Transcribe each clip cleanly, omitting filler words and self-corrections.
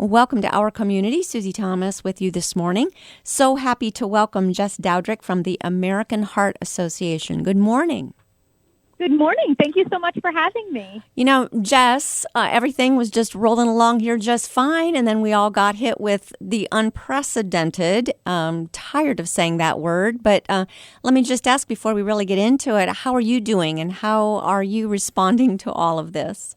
Welcome to our community. Susie Thomas with you this morning. So happy to welcome Jess Dowdrick from the American Heart Association. Good morning. Good morning. Thank you so much for having me. You know, Jess, everything was just rolling along here just fine, and then we all got hit with the unprecedented. Tired of saying that word, but let me just ask before we really get into it, how are you doing, and how are you responding to all of this?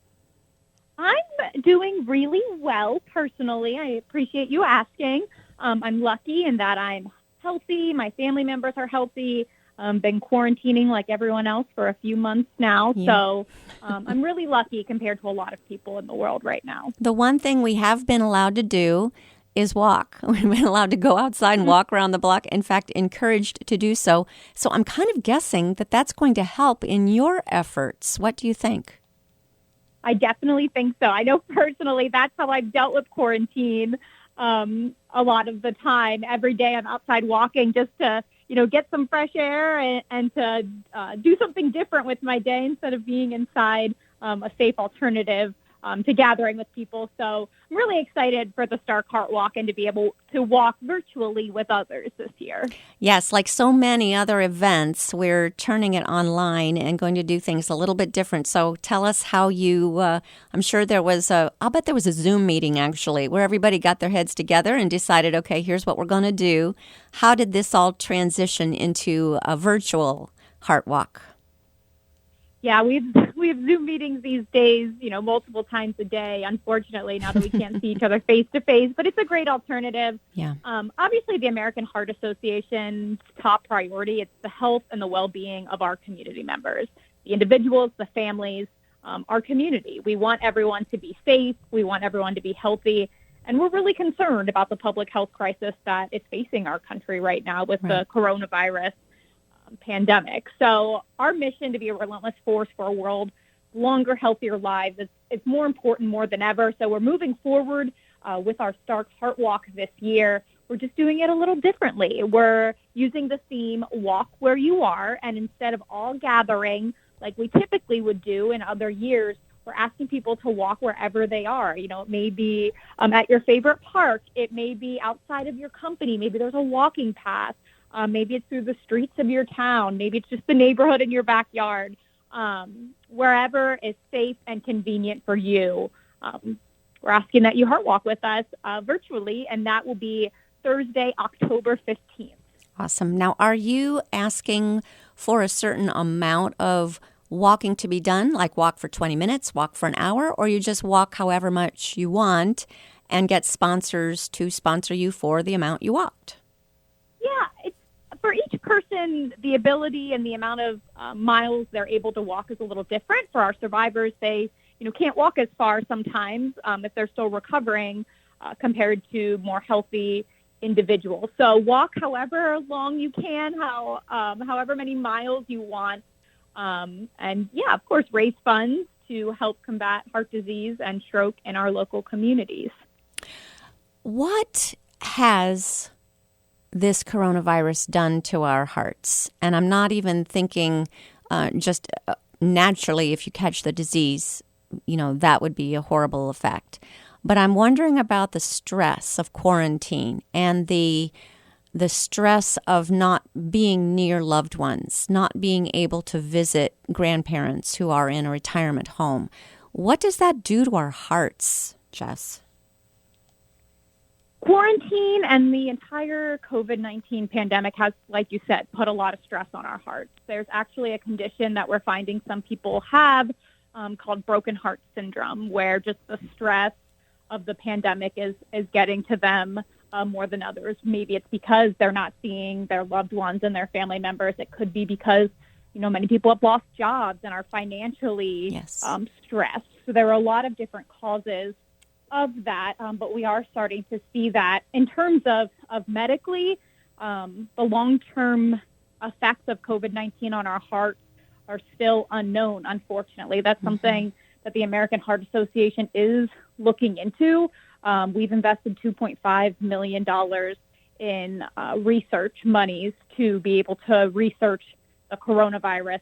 I'm doing really well personally. I appreciate you asking. I'm lucky in that I'm healthy. My family members are healthy. Been quarantining like everyone else for a few months now. Yeah. So I'm really lucky compared to a lot of people in the world right now. The one thing we have been allowed to do is walk. We've been allowed to go outside and walk around the block, in fact, encouraged to do so. So I'm kind of guessing that that's going to help in your efforts. What do you think? I definitely think so. I know personally that's how I've dealt with quarantine a lot of the time. Every day I'm outside walking just to, get some fresh air and to do something different with my day instead of being inside, a safe alternative to gathering with people. So I'm really excited for the Stark Heart Walk and to be able to walk virtually with others this year. Yes, like so many other events, we're turning it online and going to do things a little bit different. So tell us how you, I'm sure I'll bet there was a Zoom meeting actually, where everybody got their heads together and decided, okay, here's what we're going to do. How did this all transition into a virtual Heart Walk? Yeah, we have Zoom meetings these days, multiple times a day, unfortunately, now that we can't see each other face to face, but it's a great alternative. Yeah. Obviously, the American Heart Association's top priority, it's the health and the well-being of our community members, the individuals, the families, our community. We want everyone to be safe. We want everyone to be healthy. And we're really concerned about the public health crisis that is facing our country right now with the coronavirus pandemic. So our mission to be a relentless force for a world, longer, healthier lives, it's more important more than ever. So we're moving forward with our Stark Heart Walk this year. We're just doing it a little differently. We're using the theme Walk Where You Are, and instead of all gathering like we typically would do in other years, we're asking people to walk wherever they are. It may be at your favorite park. It may be outside of your company. Maybe there's a walking path. Maybe it's through the streets of your town. Maybe it's just the neighborhood in your backyard. Wherever is safe and convenient for you. We're asking that you heart walk with us virtually, and that will be Thursday, October 15th. Awesome. Now, are you asking for a certain amount of walking to be done, like walk for 20 minutes, walk for an hour, or you just walk however much you want and get sponsors to sponsor you for the amount you walked? Yeah, for each person, the ability and the amount of miles they're able to walk is a little different. For our survivors, they can't walk as far sometimes if they're still recovering compared to more healthy individuals. So walk however long you can, however many miles you want. And yeah, of course, raise funds to help combat heart disease and stroke in our local communities. What has this coronavirus done to our hearts? And I'm not even thinking just naturally, if you catch the disease, that would be a horrible effect. But I'm wondering about the stress of quarantine and the stress of not being near loved ones, not being able to visit grandparents who are in a retirement home. What does that do to our hearts, Jess? Quarantine and the entire COVID-19 pandemic has, like you said, put a lot of stress on our hearts. There's actually a condition that we're finding some people have called broken heart syndrome, where just the stress of the pandemic is getting to them more than others. Maybe it's because they're not seeing their loved ones and their family members. It could be because, many people have lost jobs and are financially stressed. So there are a lot of different causes of that, but we are starting to see that in terms of medically, the long-term effects of COVID-19 on our hearts are still unknown, unfortunately. That's something that the American Heart Association is looking into. We've invested $2.5 million in research monies to be able to research the coronavirus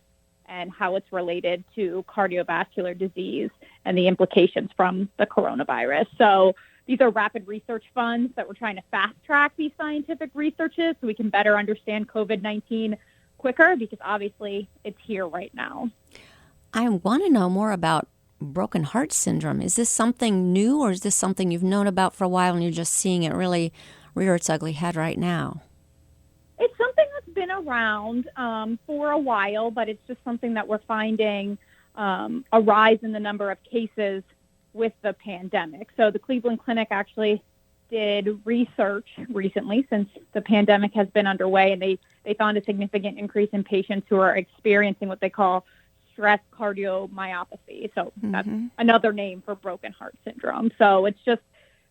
and how it's related to cardiovascular disease and the implications from the coronavirus. So these are rapid research funds that we're trying to fast track these scientific researches so we can better understand COVID-19 quicker, because obviously it's here right now. I want to know more about broken heart syndrome. Is this something new, or is this something you've known about for a while and you're just seeing it really rear its ugly head right now? It's something that's been around for a while, but it's just something that we're finding a rise in the number of cases with the pandemic. So the Cleveland Clinic actually did research recently, since the pandemic has been underway, and they found a significant increase in patients who are experiencing what they call stress cardiomyopathy. So that's another name for broken heart syndrome. So it's just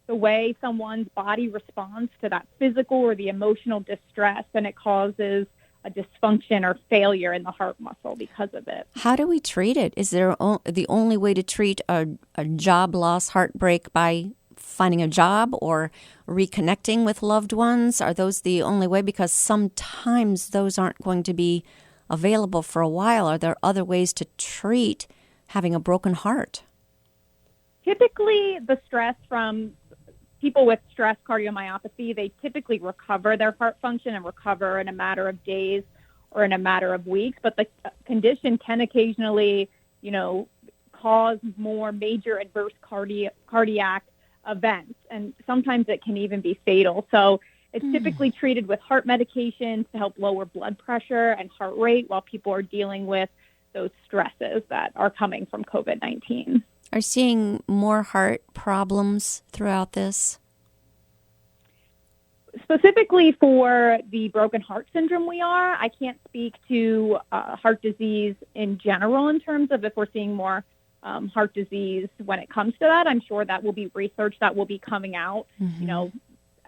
the way someone's body responds to that physical or the emotional distress, and it causes a dysfunction or failure in the heart muscle because of it. How do we treat it? Is there the only way to treat a job loss, heartbreak, by finding a job or reconnecting with loved ones? Are those the only way? Because sometimes those aren't going to be available for a while. Are there other ways to treat having a broken heart? Typically, the stress from people with stress cardiomyopathy, they typically recover their heart function and recover in a matter of days or in a matter of weeks. But the condition can occasionally, cause more major adverse cardiac events, and sometimes it can even be fatal. So it's typically treated with heart medications to help lower blood pressure and heart rate while people are dealing with those stresses that are coming from COVID-19. Are you seeing more heart problems throughout this? Specifically for the broken heart syndrome, we are. I can't speak to heart disease in general in terms of if we're seeing more heart disease when it comes to that. I'm sure that will be research that will be coming out,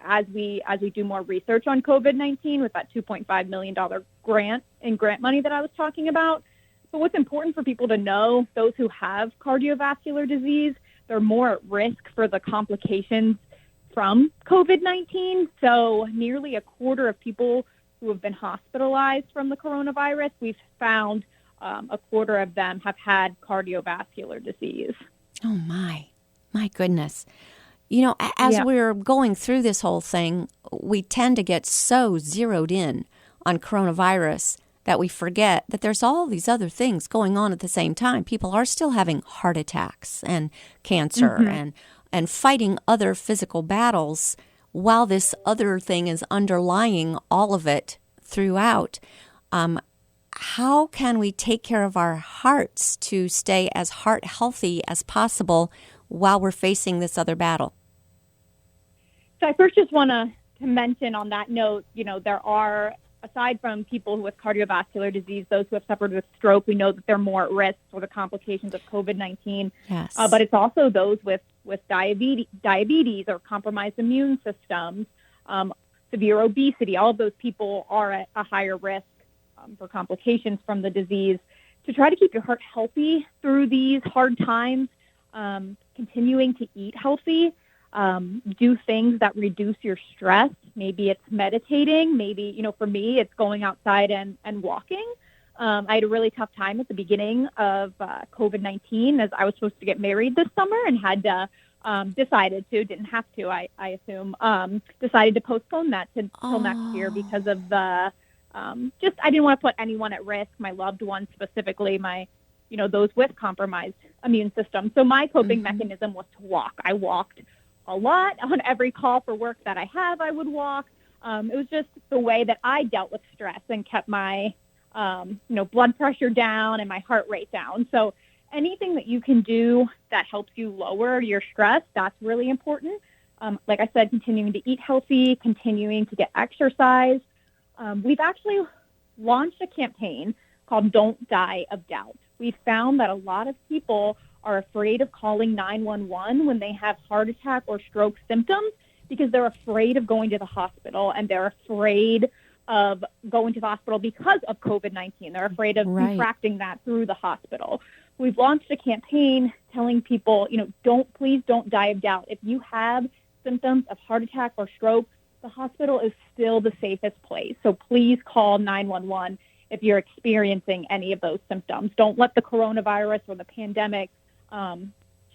as we do more research on COVID-19 with that $2.5 million grant money that I was talking about. But what's important for people to know, those who have cardiovascular disease, they're more at risk for the complications from COVID-19. So nearly a quarter of people who have been hospitalized from the coronavirus, we've found a quarter of them have had cardiovascular disease. Oh, my goodness. As we're going through this whole thing, we tend to get so zeroed in on coronavirus that we forget that there's all these other things going on at the same time. People are still having heart attacks and cancer and fighting other physical battles while this other thing is underlying all of it throughout. How can we take care of our hearts to stay as heart healthy as possible while we're facing this other battle? So I first just want to mention on that note, there are, aside from people with cardiovascular disease, those who have suffered with stroke, we know that they're more at risk for the complications of COVID-19. Yes. But it's also those with diabetes or compromised immune systems, severe obesity. All of those people are at a higher risk for complications from the disease. To try to keep your heart healthy through these hard times, continuing to eat healthy, do things that reduce your stress. Maybe it's meditating. Maybe, for me, it's going outside and walking. I had a really tough time at the beginning of COVID-19 as I was supposed to get married this summer and had to, didn't have to, I assume, decided to postpone that till next year because of the, I didn't want to put anyone at risk, my loved ones specifically, those with compromised immune system. So my coping mechanism was to walk. I walked a lot. On every call for work that I have, I would walk. It was just the way that I dealt with stress and kept my, blood pressure down and my heart rate down. So anything that you can do that helps you lower your stress, that's really important. Like I said, continuing to eat healthy, continuing to get exercise. We've actually launched a campaign called Don't Die of Doubt. We've found that a lot of people are afraid of calling 911 when they have heart attack or stroke symptoms because they're afraid of going to the hospital, and they're afraid of going to the hospital because of COVID-19. They're afraid of contracting that through the hospital. We've launched a campaign telling people, please don't die of doubt. If you have symptoms of heart attack or stroke, the hospital is still the safest place. So please call 911 if you're experiencing any of those symptoms. Don't let the coronavirus or the pandemic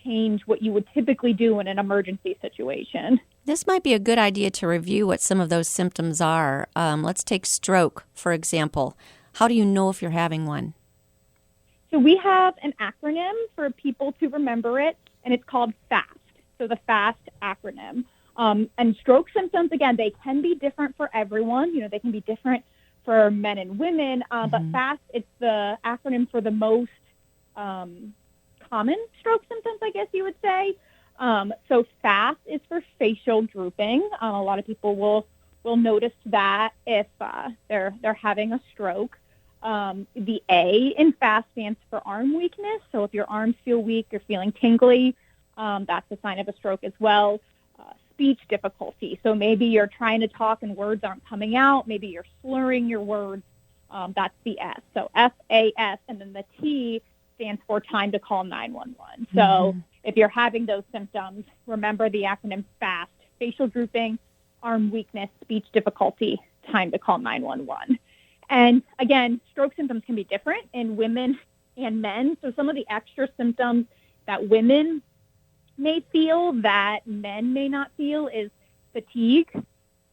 change what you would typically do in an emergency situation. This might be a good idea to review what some of those symptoms are. Let's take stroke, for example. How do you know if you're having one? So we have an acronym for people to remember it, and it's called FAST. So the FAST acronym. And stroke symptoms, again, they can be different for everyone. You know, they can be different for men and women, but FAST, it's the acronym for the most common stroke symptoms, I guess you would say. So FAST is for facial drooping. A lot of people will notice that if they're having a stroke. The A in FAST stands for arm weakness. So if your arms feel weak, you're feeling tingly, that's a sign of a stroke as well. Speech difficulty. So maybe you're trying to talk and words aren't coming out. Maybe you're slurring your words. That's the S. So FAS, and then the T stands for time to call 911. So if you're having those symptoms, remember the acronym FAST: facial drooping, arm weakness, speech difficulty, time to call 911. And again, stroke symptoms can be different in women and men. So some of the extra symptoms that women may feel that men may not feel is fatigue,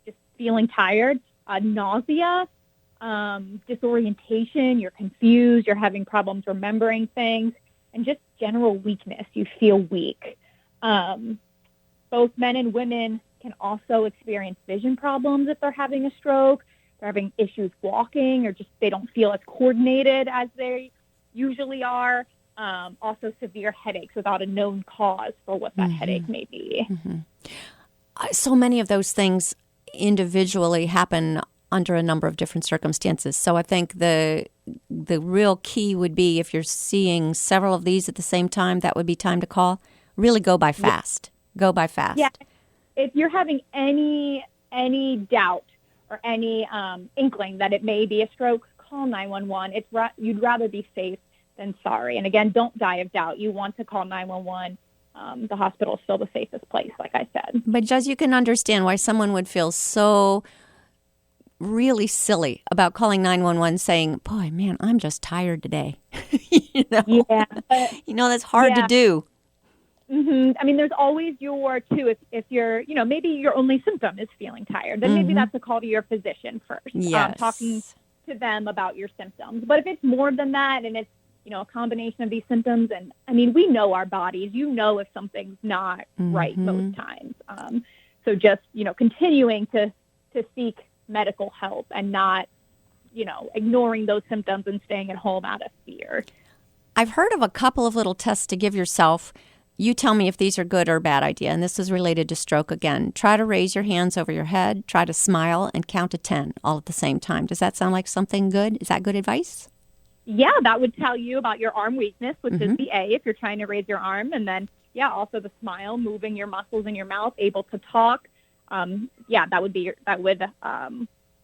just feeling tired, nausea, disorientation, you're confused, you're having problems remembering things, and just general weakness. You feel weak. Both men and women can also experience vision problems if they're having a stroke. They're having issues walking, or just they don't feel as coordinated as they usually are. Also severe headaches without a known cause for what that headache may be. So many of those things individually happen under a number of different circumstances. So I think the real key would be, if you're seeing several of these at the same time, that would be time to call. Really go by fast. Go by fast. Yeah. If you're having any doubt or any inkling that it may be a stroke, call 911. You'd rather be safe than sorry. And again, don't die of doubt. You want to call 911. The hospital is still the safest place, like I said. But just you can understand why someone would feel so really silly about calling 911 saying, boy, man, I'm just tired today. Yeah. That's hard to do. I mean, there's always if you're, maybe your only symptom is feeling tired, then maybe that's a call to your physician first. Yes. Talking to them about your symptoms. But if it's more than that, and it's, a combination of these symptoms, and I mean, we know our bodies, if something's not right most times. So just, continuing to seek medical help and not, ignoring those symptoms and staying at home out of fear. I've heard of a couple of little tests to give yourself. You tell me if these are good or bad idea, and this is related to stroke again. Try to raise your hands over your head, try to smile, and count to 10 all at the same time. Does that sound like something good? Is that good advice? Yeah, that would tell you about your arm weakness, which is the A, if you're trying to raise your arm. And then, also the smile, moving your muscles in your mouth, able to talk. That would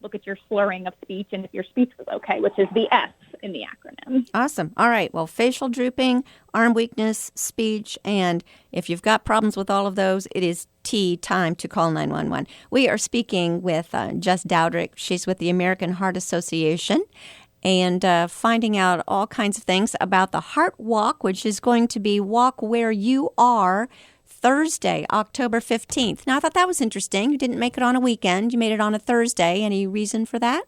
look at your slurring of speech and if your speech was okay, which is the S in the acronym. Awesome. All right. Well, facial drooping, arm weakness, speech, and if you've got problems with all of those, it is time to call 911. We are speaking with Jess Dowdrick. She's with the American Heart Association, and finding out all kinds of things about the Heart Walk, which is going to be Walk Where You Are Thursday, October 15th. Now, I thought that was interesting. You didn't make it on a weekend. You made it on a Thursday. Any reason for that?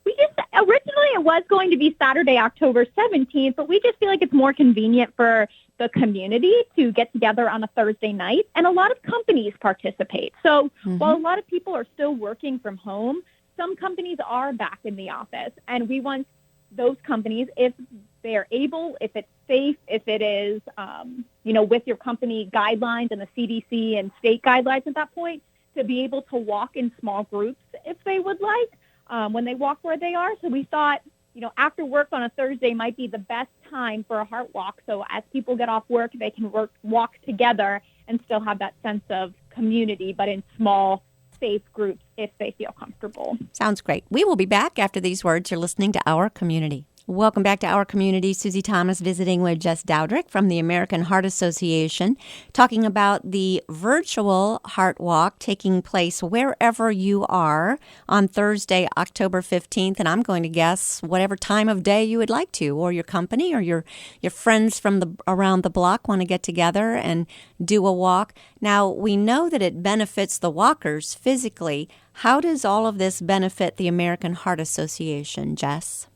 Originally it was going to be Saturday, October 17th, but we just feel like it's more convenient for the community to get together on a Thursday night, and a lot of companies participate. So while a lot of people are still working from home, some companies are back in the office, and we want those companies, if they're able, if it's safe, if it is, with your company guidelines and the CDC and state guidelines at that point, to be able to walk in small groups if they would like, when they walk where they are. So we thought, after work on a Thursday might be the best time for a heart walk. So as people get off work, they can walk together and still have that sense of community, but in small, safe groups if they feel comfortable. Sounds great. We will be back after these words. You're listening to Our Community. Welcome back to Our Community. Susie Thomas visiting with Jess Dowdrick from the American Heart Association, talking about the virtual Heart Walk taking place wherever you are on Thursday, October 15th. And I'm going to guess whatever time of day you would like to, or your company or your friends from around the block want to get together and do a walk. Now, we know that it benefits the walkers physically. How does all of this benefit the American Heart Association, Jess?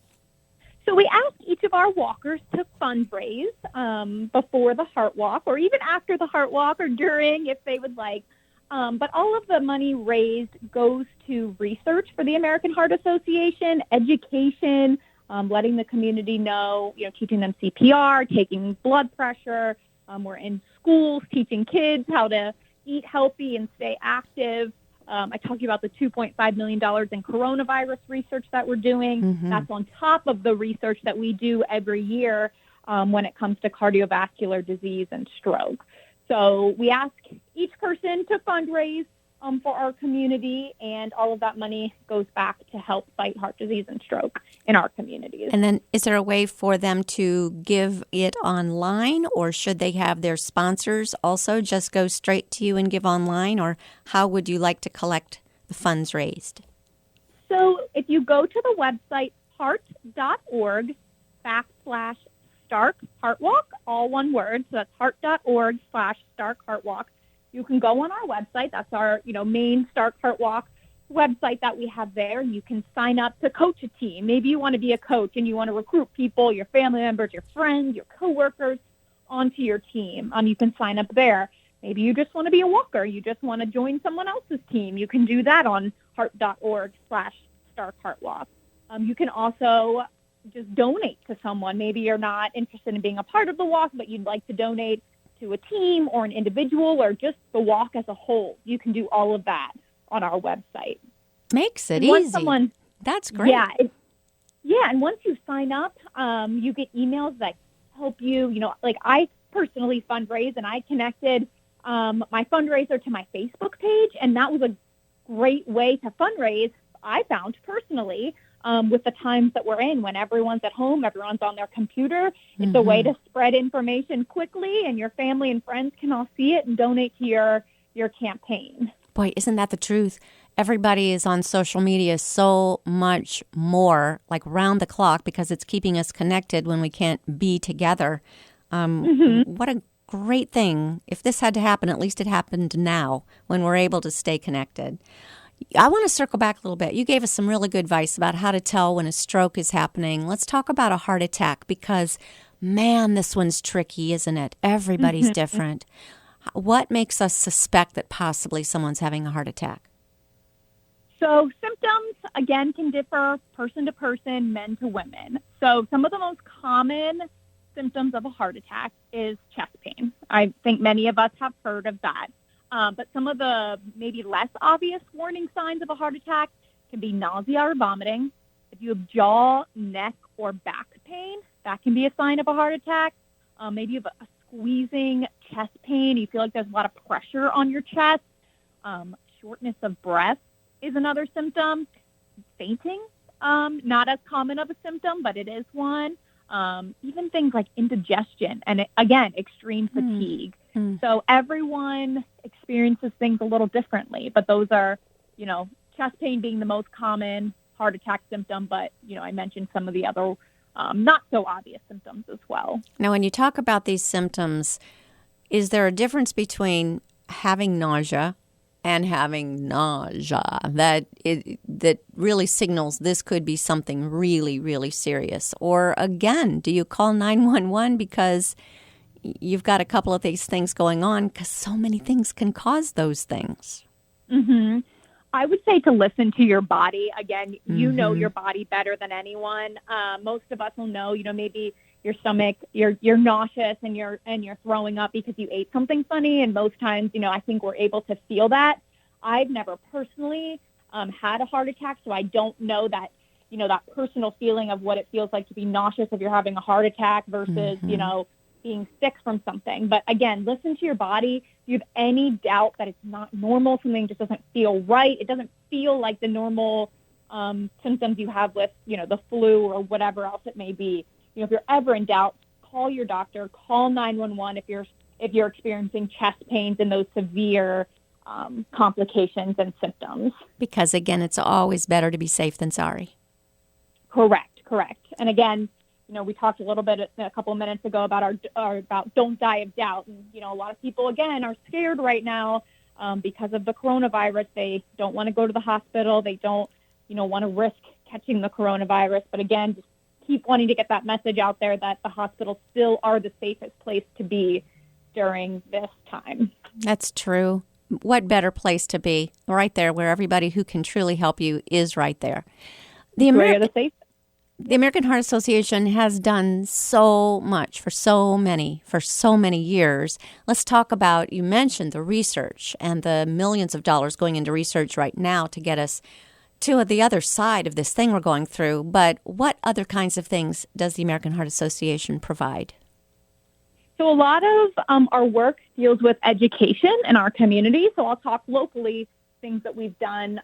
So we ask each of our walkers to fundraise before the Heart Walk, or even after the Heart Walk, or during if they would like. But all of the money raised goes to research for the American Heart Association, education, letting the community know, teaching them CPR, taking blood pressure. We're in schools teaching kids how to eat healthy and stay active. I talked to you about the $2.5 million in coronavirus research that we're doing. Mm-hmm. That's on top of the research that we do every year when it comes to cardiovascular disease and stroke. So we ask each person to fundraise for our community, and all of that money goes back to help fight heart disease and stroke in our communities. And then is there a way for them to give it online, or should they have their sponsors also just go straight to you and give online, or how would you like to collect the funds raised? So if you go to the website heart.org/Stark Heart Walk, all one word, so that's heart.org/Stark Heart Walk. You can go on our website. That's our, main Stark Heart Walk website that we have there. You can sign up to coach a team. Maybe you want to be a coach and you want to recruit people, your family members, your friends, your coworkers onto your team. You can sign up there. Maybe you just want to be a walker. You just want to join someone else's team. You can do that on heart.org/Stark Heart Walk. You can also just donate to someone. Maybe you're not interested in being a part of the walk, but you'd like to donate to a team or an individual or just the walk as a whole. You can do all of that on our website. Makes it easy. That's great. Yeah. And once you sign up, you get emails that help you. Like I personally fundraise, and I connected my fundraiser to my Facebook page, and that was a great way to fundraise, I found personally, with the times that we're in, when everyone's at home, everyone's on their computer. It's a way to spread information quickly, and your family and friends can all see it and donate to your campaign. Boy, isn't that the truth? Everybody is on social media so much more, like round the clock, because it's keeping us connected when we can't be together. What a great thing. If this had to happen, at least it happened now when we're able to stay connected. I want to circle back a little bit. You gave us some really good advice about how to tell when a stroke is happening. Let's talk about a heart attack because, man, this one's tricky, isn't it? Everybody's different. What makes us suspect that possibly someone's having a heart attack? So symptoms, again, can differ person to person, men to women. So some of the most common symptoms of a heart attack is chest pain. I think many of us have heard of that. But some of the maybe less obvious warning signs of a heart attack can be nausea or vomiting. If you have jaw, neck, or back pain, that can be a sign of a heart attack. Maybe you have a squeezing chest pain. You feel like there's a lot of pressure on your chest. Shortness of breath is another symptom. Fainting, not as common of a symptom, but it is one. Even things like indigestion and, again, extreme fatigue. So everyone experiences things a little differently, but those are, chest pain being the most common heart attack symptom, but, I mentioned some of the other not so obvious symptoms as well. Now, when you talk about these symptoms, is there a difference between having nausea and having nausea that really signals this could be something really, really serious? Or again, do you call 911 because you've got a couple of these things going on, because so many things can cause those things? I would say to listen to your body. Again, you know your body better than anyone. Most of us will know, maybe your stomach, you're nauseous and you're throwing up because you ate something funny. And most times, I think we're able to feel that. I've never personally had a heart attack, so I don't know that, that personal feeling of what it feels like to be nauseous if you're having a heart attack versus, being sick from something. But again, listen to your body. If you have any doubt that it's not normal, something just doesn't feel right, it doesn't feel like the normal symptoms you have with, the flu or whatever else it may be. If you're ever in doubt, call your doctor, call 911 if you're experiencing chest pains and those severe complications and symptoms. Because, again, it's always better to be safe than sorry. Correct. And again, we talked a little bit a couple of minutes ago about about don't die of doubt. And, a lot of people, again, are scared right now because of the coronavirus. They don't want to go to the hospital. They don't, want to risk catching the coronavirus. But again, just keep wanting to get that message out there that the hospitals still are the safest place to be during this time. That's true. What better place to be? Right there, where everybody who can truly help you is right there. The American Heart Association has done so much for so many years. Let's talk about, you mentioned the research and the millions of dollars going into research right now to get us to the other side of this thing we're going through. But what other kinds of things does the American Heart Association provide? So a lot of our work deals with education in our community. So I'll talk locally, things that we've done.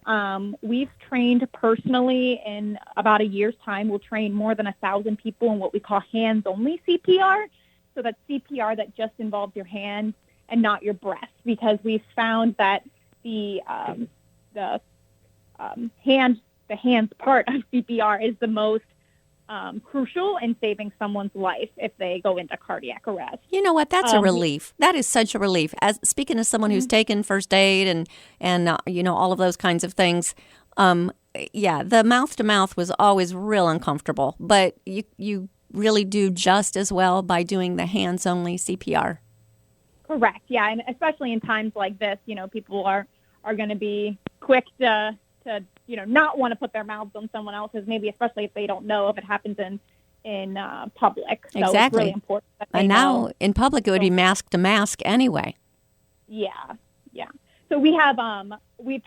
We've trained personally in about a year's time. We'll train more than 1,000 people in what we call hands-only CPR. So that's CPR that just involves your hands and not your breath, because we've found that the hands part of CPR is the most crucial in saving someone's life if they go into cardiac arrest. You know what? That's a relief. That is such a relief. As speaking as someone who's taken first aid and all of those kinds of things, the mouth to mouth was always real uncomfortable. But you really do just as well by doing the hands only CPR. Correct. Yeah, and especially in times like this, people are going to be quick to not want to put their mouths on someone else's, maybe especially if they don't know if it happens in public. So exactly. It's really important that they and now know. In public it would be mask to mask anyway. Yeah. So we have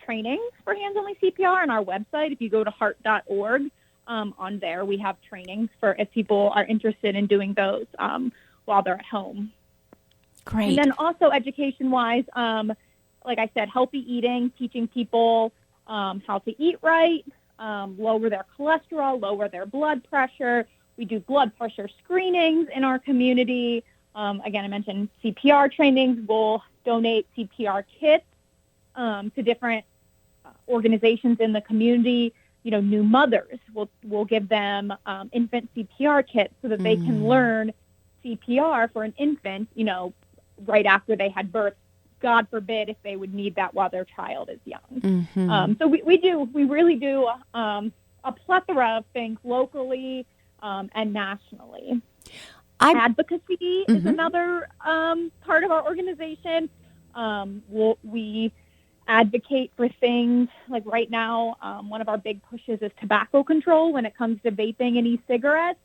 trainings for hands-only CPR on our website. If you go to heart.org, on there we have trainings for if people are interested in doing those while they're at home. Great. And then also education-wise, like I said, healthy eating, teaching people how to eat right, lower their cholesterol, lower their blood pressure. We do blood pressure screenings in our community. Again, I mentioned CPR trainings. We'll donate CPR kits to different organizations in the community. New mothers, we'll give them infant CPR kits so that they can learn CPR for an infant, right after they had birth. God forbid if they would need that while their child is young. Mm-hmm. So we really do a plethora of things locally and nationally. Advocacy is another part of our organization. We advocate for things like right now, one of our big pushes is tobacco control when it comes to vaping and e-cigarettes.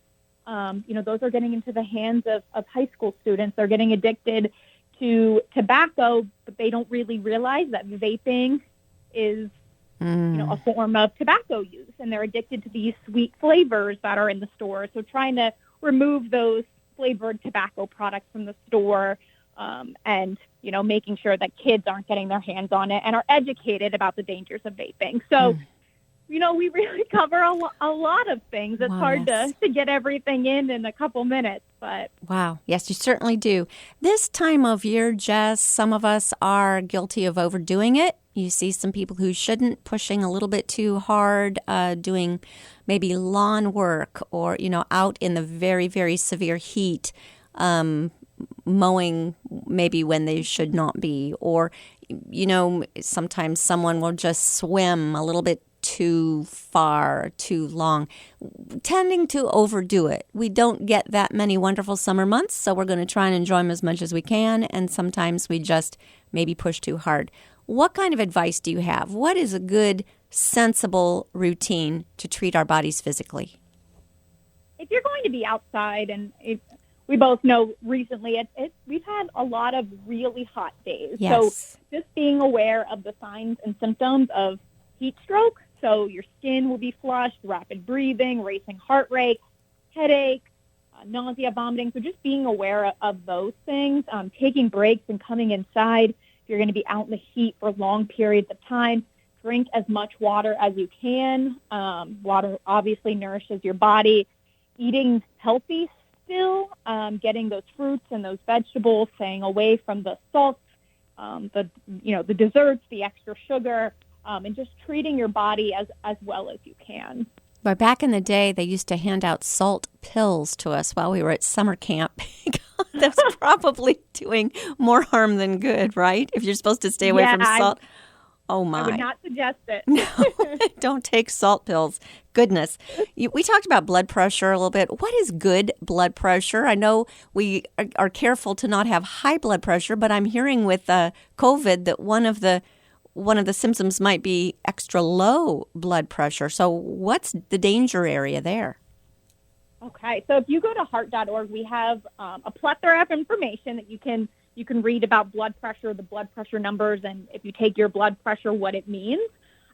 Those are getting into the hands of high school students. They're getting addicted to tobacco, but they don't really realize that vaping is, a form of tobacco use, and they're addicted to these sweet flavors that are in the store. So trying to remove those flavored tobacco products from the store, and making sure that kids aren't getting their hands on it and are educated about the dangers of vaping. So, we really cover a lot of things. It's hard to get everything in a couple minutes, but... Wow. Yes, you certainly do. This time of year, Jess, some of us are guilty of overdoing it. You see some people who shouldn't, pushing a little bit too hard, doing maybe lawn work or, out in the very, very severe heat, mowing maybe when they should not be. Or, sometimes someone will just swim a little bit too far, too long, tending to overdo it. We don't get that many wonderful summer months, so we're going to try and enjoy them as much as we can, and sometimes we just maybe push too hard. What kind of advice do you have? What is a good, sensible routine to treat our bodies physically? If you're going to be outside, and we both know recently we've had a lot of really hot days. Yes. So just being aware of the signs and symptoms of heat stroke. So your skin will be flushed, rapid breathing, racing heart rate, headache, nausea, vomiting. So just being aware of those things, taking breaks and coming inside. If you're going to be out in the heat for long periods of time, Drink as much water as you can. Water obviously nourishes your body. Eating healthy still, getting those fruits and those vegetables, staying away from the salts, the desserts, the extra sugar, and just treating your body as well as you can. But back in the day, they used to hand out salt pills to us while we were at summer camp. That's probably doing more harm than good, right? If you're supposed to stay away from salt. Oh, my. I would not suggest it. No, don't take salt pills. Goodness. We talked about blood pressure a little bit. What is good blood pressure? I know we are careful to not have high blood pressure, but I'm hearing with COVID that one of the symptoms might be extra low blood pressure. So what's the danger area there? Okay, so if you go to heart.org, we have a plethora of information that you can read about blood pressure, the blood pressure numbers, and if you take your blood pressure, what it means.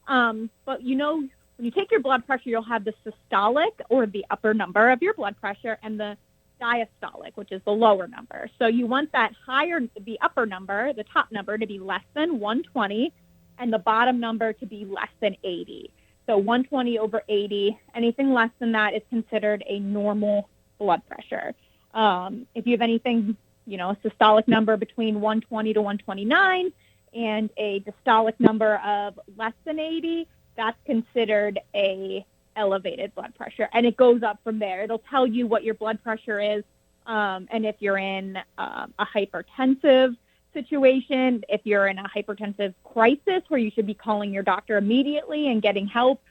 But when you take your blood pressure, you'll have the systolic, or the upper number of your blood pressure, and the diastolic, which is the lower number. So you want the upper number, the top number, to be less than 120, and the bottom number to be less than 80. So 120 over 80, anything less than that is considered a normal blood pressure. If you have anything, a systolic number between 120 to 129 and a diastolic number of less than 80, that's considered a elevated blood pressure. And it goes up from there. It'll tell you what your blood pressure is, and if you're in a hypertensive situation, if you're in a hypertensive crisis where you should be calling your doctor immediately and getting help.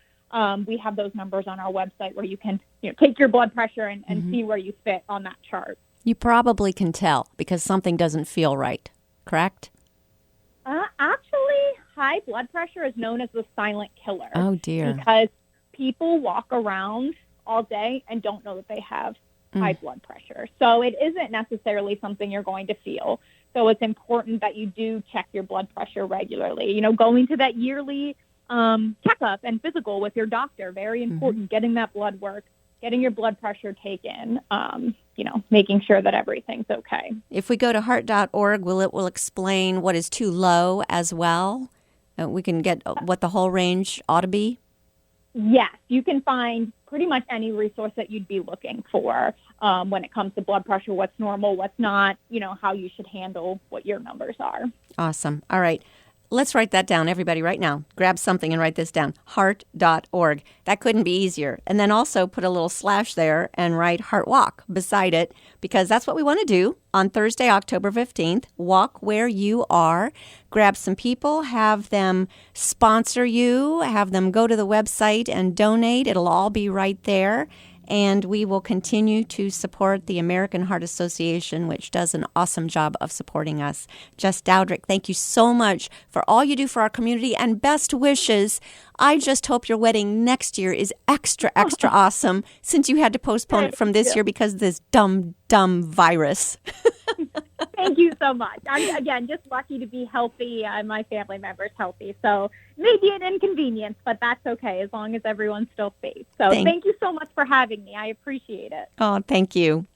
We have those numbers on our website where you can take your blood pressure and see where you fit on that chart. You probably can tell because something doesn't feel right, correct? Actually, high blood pressure is known as the silent killer. Oh, dear. Because people walk around all day and don't know that they have high blood pressure. So it isn't necessarily something you're going to feel. So it's important that you do check your blood pressure regularly. Going to that yearly checkup and physical with your doctor, very important. Getting that blood work, getting your blood pressure taken, making sure that everything's okay. If we go to heart.org, it will explain what is too low as well. We can get what the whole range ought to be. Yes, you can find pretty much any resource that you'd be looking for when it comes to blood pressure, what's normal, what's not, how you should handle what your numbers are. Awesome. All right. Let's write that down, everybody, right now. Grab something and write this down, heart.org. That couldn't be easier. And then also put a little slash there and write Heart Walk beside it, because that's what we want to do on Thursday, October 15th. Walk where you are. Grab some people, have them sponsor you, have them go to the website and donate. It'll all be right there. And we will continue to support the American Heart Association, which does an awesome job of supporting us. Jess Dowdrick, thank you so much for all you do for our community, and best wishes. I just hope your wedding next year is extra awesome, since you had to postpone it from this year because of this dumb virus. Thank you so much. I'm, again, just lucky to be healthy. My family member's healthy. So maybe an inconvenience, but that's okay as long as everyone's still safe. So thank you so much for having me. I appreciate it. Oh, thank you.